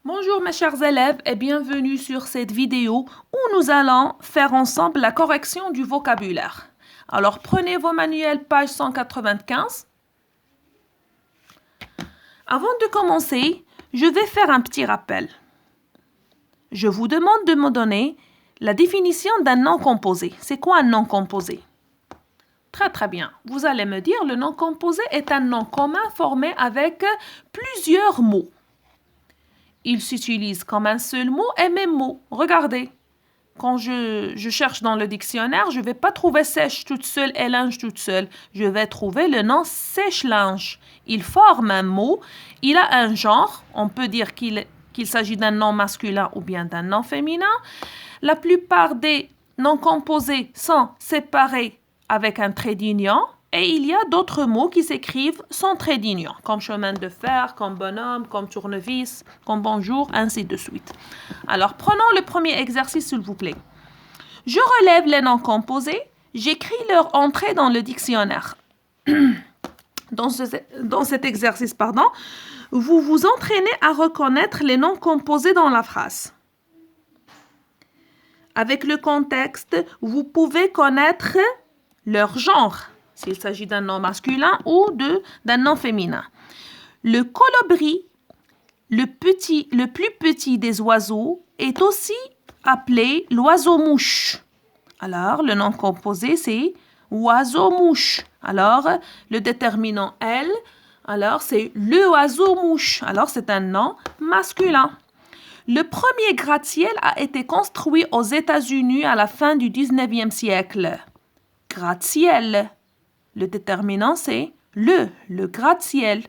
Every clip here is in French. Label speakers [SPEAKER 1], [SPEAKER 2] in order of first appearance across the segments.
[SPEAKER 1] Bonjour mes chers élèves et bienvenue sur cette vidéo où nous allons faire ensemble la correction du vocabulaire. Alors prenez vos manuels page 195. Avant de commencer, je vais faire un petit rappel. Je vous demande de me donner la définition d'un nom composé. C'est quoi un nom composé? Très bien. Vous allez me dire le nom composé est un nom commun formé avec plusieurs mots. Il s'utilise comme un seul mot et même mot. Regardez, quand je cherche dans le dictionnaire, je ne vais pas trouver sèche toute seule et linge toute seule. Je vais trouver le nom sèche-linge. Il forme un mot, il a un genre. On peut dire qu'il s'agit d'un nom masculin ou bien d'un nom féminin. La plupart des noms composés sont séparés avec un trait d'union. Et il y a d'autres mots qui s'écrivent sans trait d'union, comme chemin de fer, comme bonhomme, comme tournevis, comme bonjour, ainsi de suite. Alors, prenons le premier exercice, s'il vous plaît. Je relève les noms composés, j'écris leur entrée dans le dictionnaire. Dans cet exercice, vous vous entraînez à reconnaître les noms composés dans la phrase. Avec le contexte, vous pouvez connaître leur genre, s'il s'agit d'un nom masculin ou d'un nom féminin. Le colibri, le plus petit des oiseaux, est aussi appelé l'oiseau-mouche. Alors, le nom composé, c'est oiseau-mouche. Alors, le déterminant elle, alors c'est le oiseau-mouche. Alors, c'est un nom masculin. Le premier gratte-ciel a été construit aux États-Unis à la fin du 19e siècle. Gratte-ciel. Le déterminant, c'est le gratte-ciel.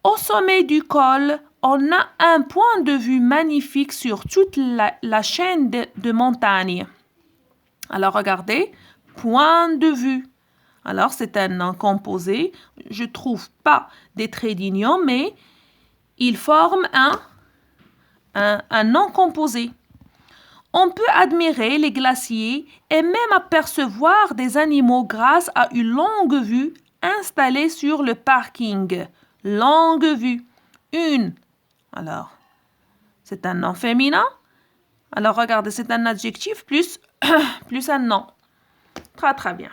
[SPEAKER 1] Au sommet du col, on a un point de vue magnifique sur toute la chaîne de montagnes. Alors, regardez, point de vue. Alors, c'est un nom composé. Je ne trouve pas des traits d'union, mais il forme un nom composé. On peut admirer les glaciers et même apercevoir des animaux grâce à une longue vue installée sur le parking. Longue vue. Une. Alors, c'est un nom féminin. Alors, regardez, c'est un adjectif plus un nom. Très bien.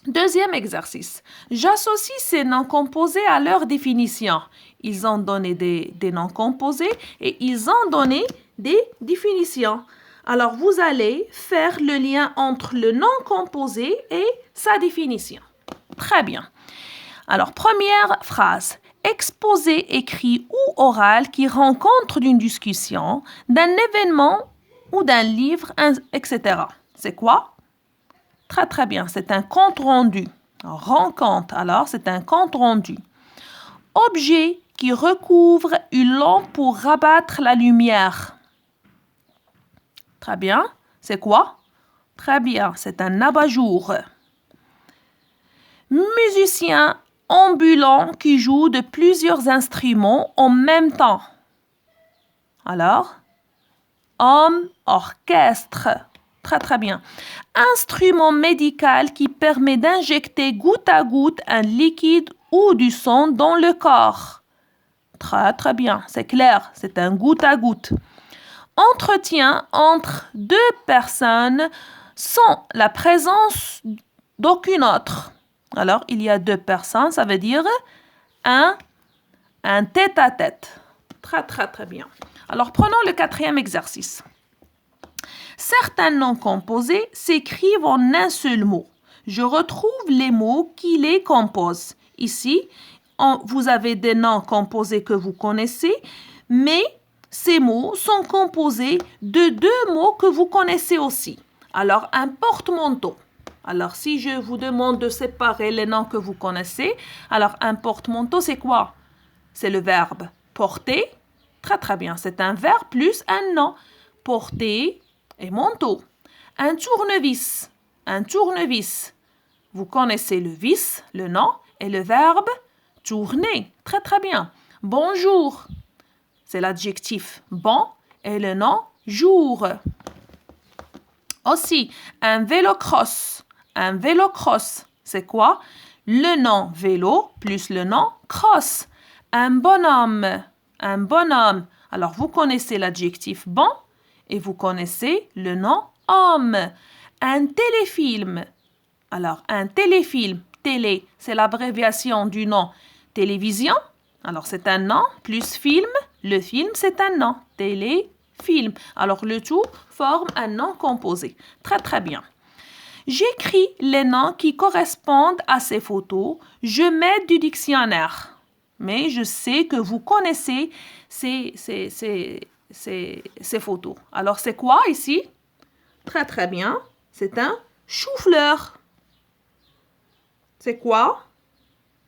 [SPEAKER 1] Deuxième exercice. J'associe ces noms composés à leur définition. Ils ont donné des noms composés et ils ont donné des définitions. Alors, vous allez faire le lien entre le nom composé et sa définition. Très bien. Alors, première phrase. Exposé écrit ou oral qui rend compte d'une discussion, d'un événement ou d'un livre, etc. C'est quoi? Très bien. C'est un compte rendu. Rend compte. Alors, c'est un compte rendu. Objet qui recouvre une lampe pour rabattre la lumière. Très bien. C'est quoi? Très bien. C'est un abat-jour. Musicien ambulant qui joue de plusieurs instruments en même temps. Alors, homme, orchestre. Très bien. Instrument médical qui permet d'injecter goutte à goutte un liquide ou du sang dans le corps. Très bien. C'est clair. C'est un goutte à goutte. Entretien entre deux personnes sans la présence d'aucune autre. Alors, il y a deux personnes, ça veut dire un tête-à-tête. Très bien. Alors, prenons le quatrième exercice. Certains noms composés s'écrivent en un seul mot. Je retrouve les mots qui les composent. Ici, vous avez des noms composés que vous connaissez, mais ces mots sont composés de deux mots que vous connaissez aussi. Alors, un porte-manteau. Alors, si je vous demande de séparer les noms que vous connaissez, alors un porte-manteau, c'est quoi? C'est le verbe porter. Très bien. C'est un verbe plus un nom. Porter et manteau. Un tournevis. Un tournevis. Vous connaissez le vis, le nom, et le verbe tourner. Très bien. Bonjour. C'est l'adjectif bon et le nom jour. Aussi, un vélo-cross. Un vélo-cross, c'est quoi? Le nom vélo plus le nom cross. Un bonhomme. Un bonhomme. Alors, vous connaissez l'adjectif bon et vous connaissez le nom homme. Un téléfilm. Alors, un téléfilm, télé, c'est l'abréviation du nom télévision. Alors, c'est un nom plus film. Le film, c'est un nom. Téléfilm. Alors, le tout forme un nom composé. Très, très bien. J'écris les noms qui correspondent à ces photos. Je mets du dictionnaire. Mais je sais que vous connaissez ces photos. Alors, c'est quoi ici? Très, très bien. C'est un chou-fleur. C'est quoi?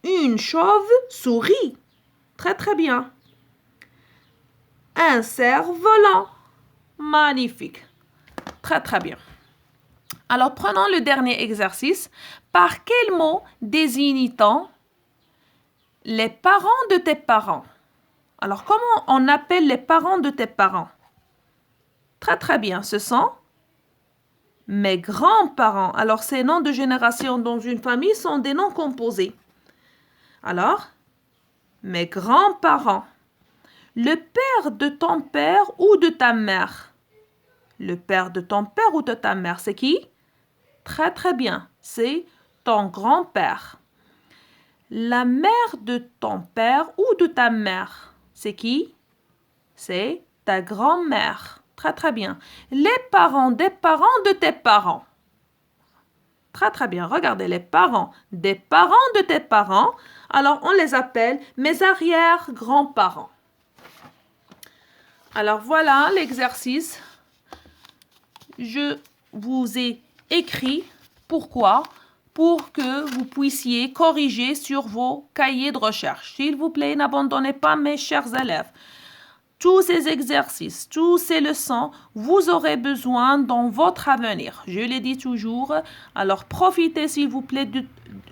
[SPEAKER 1] Une chauve-souris. Très, très bien. Un cerf-volant. Magnifique. Très, très bien. Alors, prenons le dernier exercice. Par quel mot désigne-t-on les parents de tes parents? Alors, comment on appelle les parents de tes parents? Très, très bien. Ce sont mes grands-parents. Alors, ces noms de génération dans une famille sont des noms composés. Alors, mes grands-parents. Le père de ton père ou de ta mère? Le père de ton père ou de ta mère, c'est qui? Très, très bien. C'est ton grand-père. La mère de ton père ou de ta mère, c'est qui? C'est ta grand-mère. Très, très bien. Les parents des parents de tes parents. Très, très bien. Regardez, les parents des parents de tes parents. Alors, on les appelle mes arrière-grands-parents. Alors, voilà l'exercice. Je vous ai écrit. Pourquoi? Pour que vous puissiez corriger sur vos cahiers de recherche. S'il vous plaît, n'abandonnez pas mes chers élèves. Tous ces exercices, toutes ces leçons, vous aurez besoin dans votre avenir. Je l'ai dit toujours. Alors, profitez, s'il vous plaît,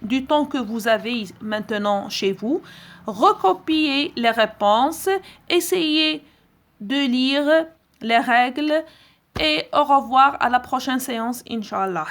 [SPEAKER 1] du temps que vous avez maintenant chez vous. Recopiez les réponses. Essayez de lire les règles. Et au revoir à la prochaine séance, Inch'Allah.